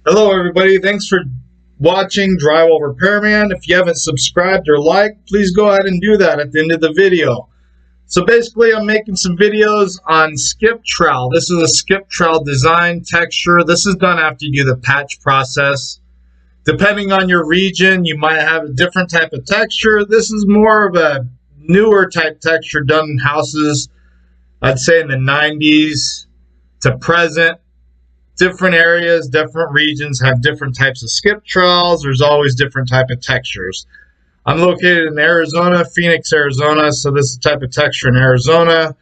Hello everybody, thanks for watching Drywall Repairman. If you haven't subscribed or liked, please go ahead and do that at the end of the video. So basically I'm making some videos on skip trowel. This is a skip trowel design texture. This is done after you do the patch process. Depending on your region, you might have a different type of texture. This is more of a newer type texture done in houses, I'd say in the 90s to present. Different areas, different regions have different types of skip trowels. There's always different type of textures. I'm located in Arizona, Phoenix, Arizona, so this is the type of texture in Arizona.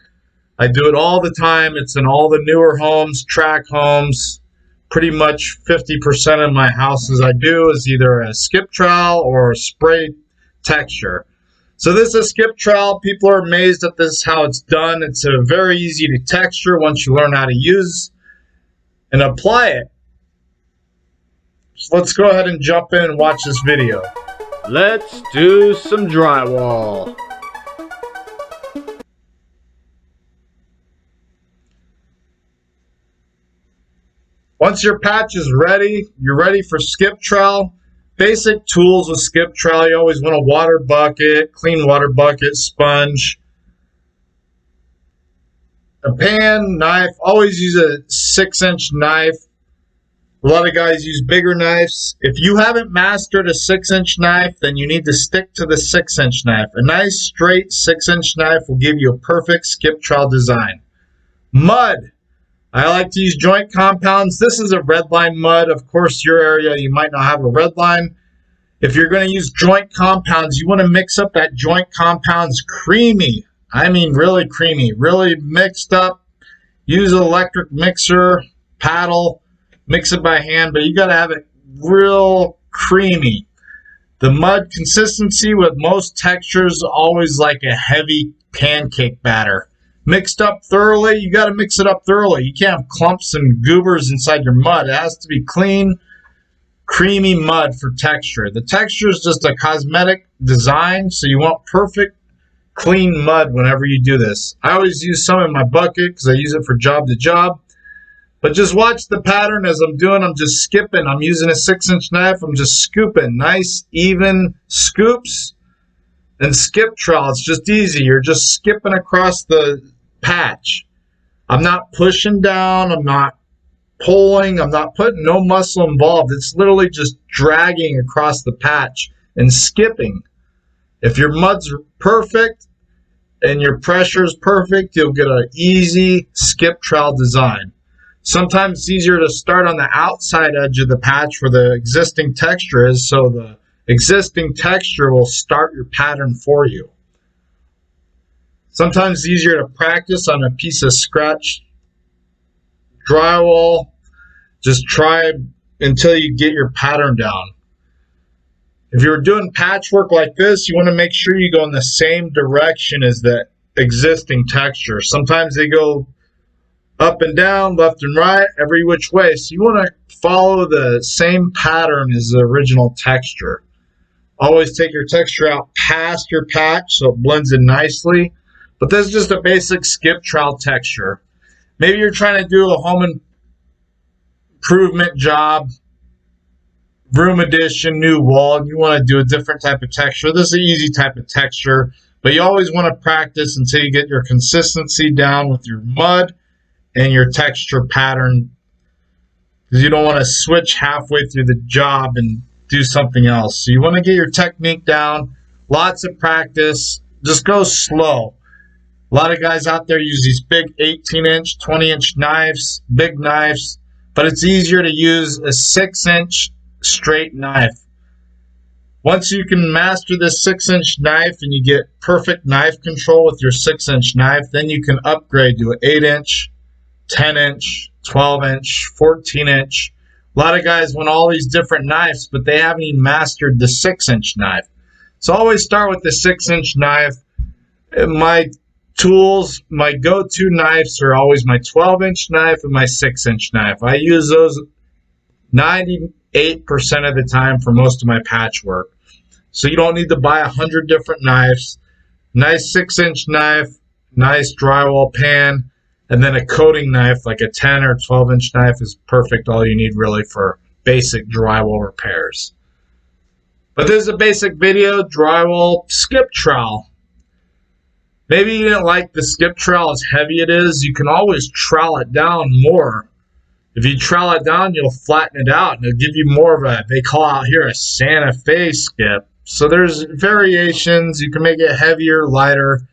I do it all the time. It's in all the newer homes, track homes. Pretty much 50% of my houses I do is either a skip trowel or a spray texture. So this is a skip trowel. People are amazed at this, how it's done. It's a very easy to texture once you learn how to use and apply it. So let's go ahead and jump in and watch this video. Let's do some drywall. Once your patch is ready, you're ready for skip trowel. Basic tools with skip trowel, you always want a water bucket, clean water bucket, sponge, a pan, knife. Always use a 6-inch knife. A lot of guys use bigger knives. If you haven't mastered a 6-inch knife, then you need to stick to the 6-inch knife. A nice straight 6-inch knife will give you a perfect skip trowel design. Mud. I like to use joint compounds. This is a red line mud. Of course, your area, you might not have a red line. If you're going to use joint compounds, you want to mix up that joint compounds creamy. I mean really creamy, really mixed up. Use an electric mixer, paddle, mix it by hand, but you got to have it real creamy. The mud consistency with most textures always like a heavy pancake batter. Mixed up thoroughly, you got to mix it up thoroughly. You can't have clumps and goobers inside your mud. It has to be clean, creamy mud for texture. The texture is just a cosmetic design, so you want perfect clean mud whenever you do this. I always use some in my bucket because I use it for job to job. But just watch the pattern as I'm doing. I'm just skipping. I'm using a 6-inch knife. I'm just scooping. Nice, even scoops and skip trowel. It's just easy. You're just skipping across the patch. I'm not pushing down. I'm not pulling. I'm not putting no muscle involved. It's literally just dragging across the patch and skipping. If your mud's perfect and your pressure is perfect, you'll get an easy skip trowel design. Sometimes it's easier to start on the outside edge of the patch where the existing texture is, so the existing texture will start your pattern for you. Sometimes it's easier to practice on a piece of scratch drywall. Just try until you get your pattern down. If you're doing patchwork like this, you want to make sure you go in the same direction as the existing texture. Sometimes they go up and down, left and right, every which way. So you want to follow the same pattern as the original texture. Always take your texture out past your patch so it blends in nicely. But this is just a basic skip trowel texture. Maybe you're trying to do a home improvement job, room addition, new wall, and you want to do a different type of texture. This is an easy type of texture, but you always want to practice until you get your consistency down with your mud and your texture pattern, because you don't want to switch halfway through the job and do something else. So you want to get your technique down, lots of practice, just go slow. A lot of guys out there use these big 18-inch, 20-inch knives, big knives, but it's easier to use a 6-inch straight knife. Once you can master this 6-inch knife and you get perfect knife control with your 6-inch knife, then you can upgrade to an 8-inch, 10-inch, 12-inch, 14-inch. A lot of guys want all these different knives, but they haven't even mastered the 6-inch knife. So always start with the 6-inch knife. My tools, my go-to knives are always my 12-inch knife and my 6-inch knife. I use those 98% of the time for most of my patchwork. So you don't need to buy 100 different knives. Nice 6-inch knife, nice drywall pan, and then a coating knife like a 10 or 12-inch knife is perfect. All you need really for basic drywall repairs. But this is a basic video, drywall skip trowel. Maybe you didn't like the skip trowel as heavy it is. You can always trowel it down more. If you trowel it down, you'll flatten it out and it'll give you more of a, they call out here a Santa Fe skip. So there's variations. You can make it heavier, lighter.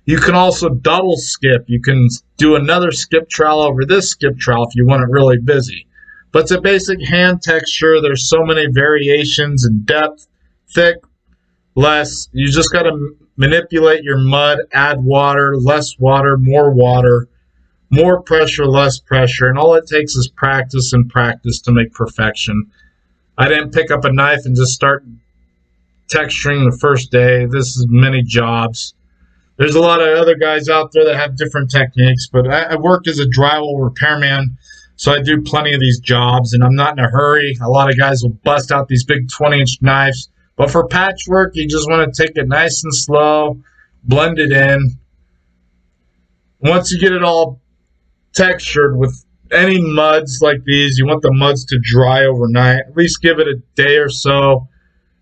You can also double skip. You can do another skip trowel over this skip trowel if you want it really busy. But it's a basic hand texture. There's so many variations in depth, thick, less. You just got to manipulate your mud, add water, less water, more pressure, less pressure. And all it takes is practice and practice to make perfection. I didn't pick up a knife and just start texturing the first day. This is many jobs. There's a lot of other guys out there that have different techniques, but I worked as a drywall repairman, so I do plenty of these jobs, and I'm not in a hurry. A lot of guys will bust out these big 20-inch knives, but for patchwork, you just want to take it nice and slow, blend it in. Once you get it all textured with any muds like these, you want the muds to dry overnight. At least give it a day or so,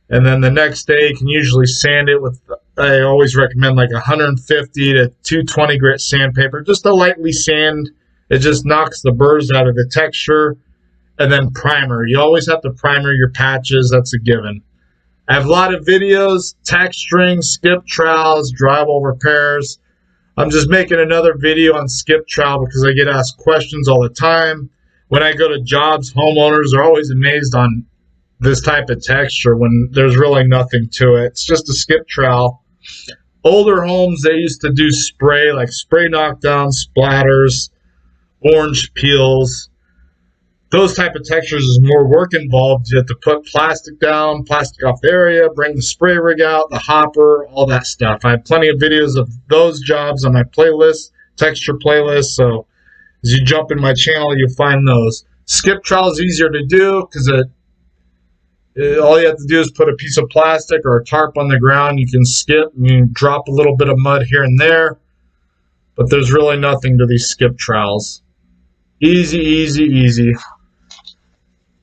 and then the next day you can usually sand it with, I always recommend like 150 to 220 grit sandpaper, just to lightly sand. It just knocks the burrs out of the texture. And then primer. You always have to primer your patches. That's a given. I have a lot of videos, texturing, skip trowels, drywall repairs. I'm just making another video on skip trowel because I get asked questions all the time. When I go to jobs, homeowners are always amazed on this type of texture when there's really nothing to it. It's just a skip trowel. Older homes, they used to do spray, like spray knockdown, splatters, orange peels. Those type of textures is more work involved. You have to put plastic down, plastic off the area, bring the spray rig out, the hopper, all that stuff. I have plenty of videos of those jobs on my playlist, texture playlist. So as you jump in my channel, you'll find those. Skip trowel is easier to do because all you have to do is put a piece of plastic or a tarp on the ground. You can skip and you drop a little bit of mud here and there. But there's really nothing to these skip trowels. Easy, easy, easy.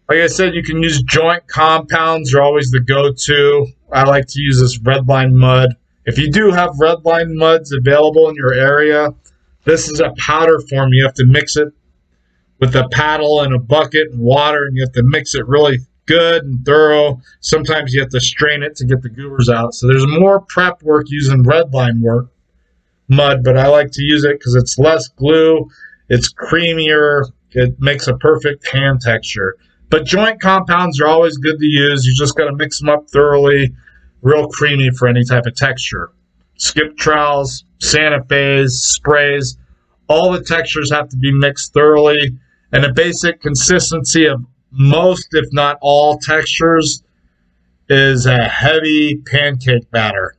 Like I said, you can use joint compounds. They're always the go-to. I like to use this redline mud. If you do have redline muds available in your area, this is a powder form. You have to mix it with a paddle and a bucket and water, and you have to mix it really good and thorough. Sometimes you have to strain it to get the goobers out. So there's more prep work using redline mud, but I like to use it because it's less glue, it's creamier, it makes a perfect hand texture. But joint compounds are always good to use. You just got to mix them up thoroughly, real creamy for any type of texture. Skip trowels, Santa Fe's, sprays, all the textures have to be mixed thoroughly, and the basic consistency of most, if not all, textures is a heavy pancake batter.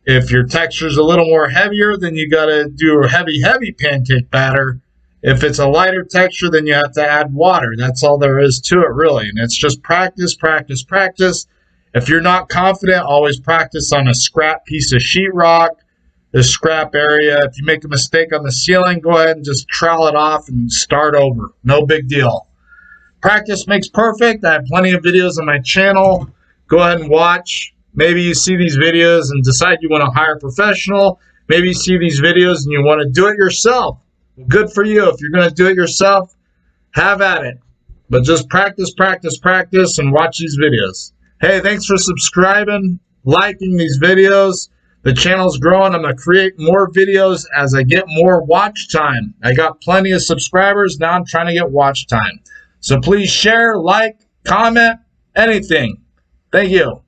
If your texture is a little more heavier, then you got to do a heavy pancake batter. If it's a lighter texture, then you have to add water. That's all there is to it, really. And it's just practice, practice, practice. If you're not confident, always practice on a scrap piece of sheetrock, the scrap area. If you make a mistake on the ceiling, go ahead and just trowel it off and start over. No big deal. Practice makes perfect. I have plenty of videos on my channel. Go ahead and watch. Maybe you see these videos and decide you want to hire a professional. Maybe you see these videos and you want to do it yourself. Good for you. If you're going to do it yourself, have at it. But just practice, practice, practice, and watch these videos. Hey, thanks for subscribing, liking these videos. The channel's growing. I'm going to create more videos as I get more watch time. I got plenty of subscribers. Now I'm trying to get watch time. So please share, like, comment, anything. Thank you.